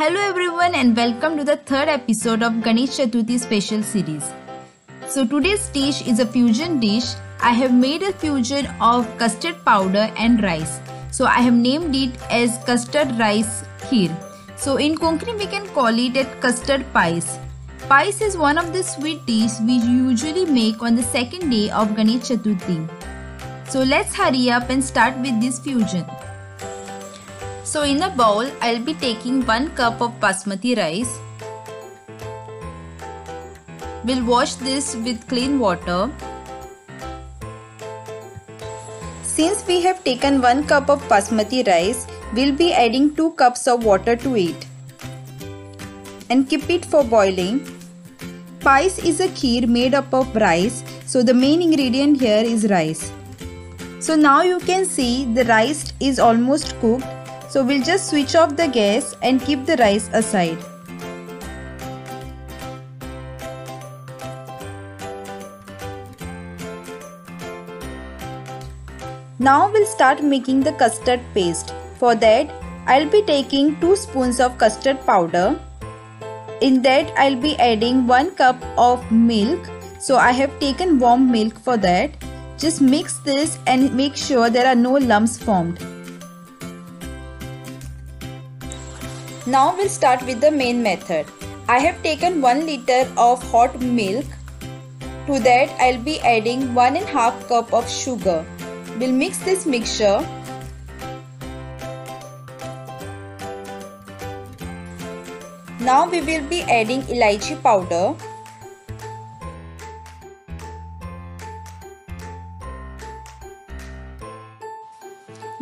Hello everyone and welcome to the third episode of Ganesh Chaturthi special series. So today's dish is a fusion dish. I have made a fusion of custard powder and rice. So I have named it as custard rice kheer. So in Konkani we can call it as custard pies. Pies is one of the sweet dishes we usually make on the second day of Ganesh Chaturthi. So let's hurry up and start with this fusion. So in a bowl, I'll be taking 1 cup of basmati rice. We'll wash this with clean water. Since we have taken 1 cup of basmati rice, we'll be adding 2 cups of water to it. And keep it for boiling. Pies is a kheer made up of rice, so the main ingredient here is rice. So now you can see the rice is almost cooked. So we'll just switch off the gas and keep the rice aside. Now we'll start making the custard paste. For that, I'll be taking 2 spoons of custard powder. In that, I'll be adding 1 cup of milk. So I have taken warm milk for that. Just mix this and make sure there are no lumps formed. Now we'll start with the main method. I have taken 1 liter of hot milk. To that I'll be adding 1.5 cup of sugar. We'll mix this mixture. Now we will be adding elaichi powder.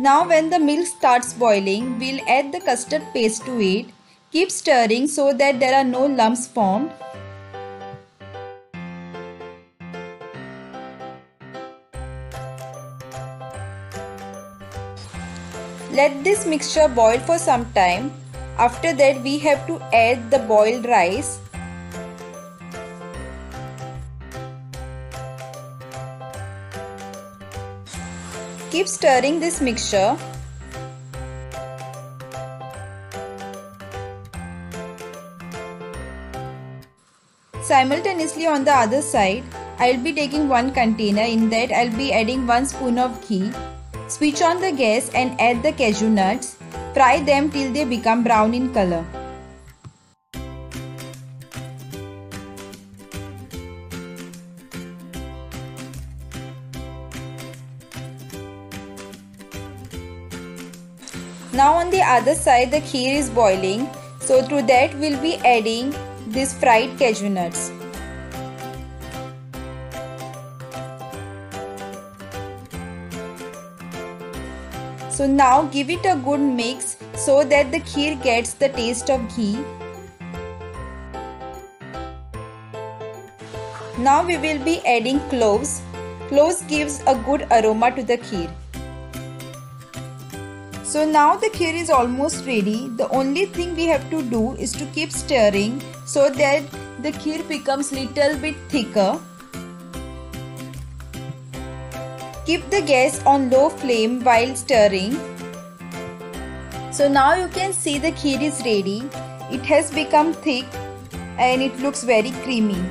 Now when the milk starts boiling, we'll add the custard paste to it. Keep stirring so that there are no lumps formed. Let this mixture boil for some time. After that we have to add the boiled rice. Keep stirring this mixture. Simultaneously on the other side, I'll be taking 1 container. In that I'll be adding 1 spoon of ghee. Switch on the gas and add the cashew nuts. Fry them till they become brown in color. Now on the other side the kheer is boiling, so through that we'll be adding these fried cashew nuts. So now give it a good mix so that the kheer gets the taste of ghee. Now we will be adding cloves. Cloves gives a good aroma to the kheer. So now the kheer is almost ready. The only thing we have to do is to keep stirring so that the kheer becomes little bit thicker. Keep the gas on low flame while stirring. So now you can see the kheer is ready. It has become thick and it looks very creamy.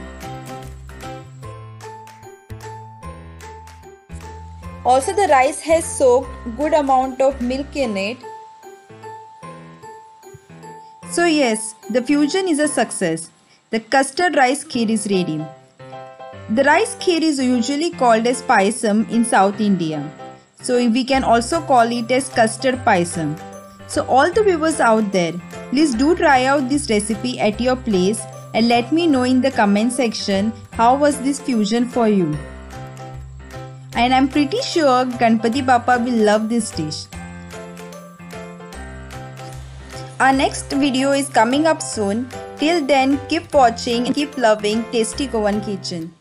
Also the rice has soaked good amount of milk in it. So yes, the fusion is a success. The custard rice kheer is ready. The rice kheer is usually called as payasam in South India. So we can also call it as custard payasam. So all the viewers out there, please do try out this recipe at your place and let me know in the comment section how was this fusion for you. And I'm pretty sure Ganpati Bappa will love this dish. Our next video is coming up soon. Till then, keep watching and keep loving Tasty Goan Kitchen.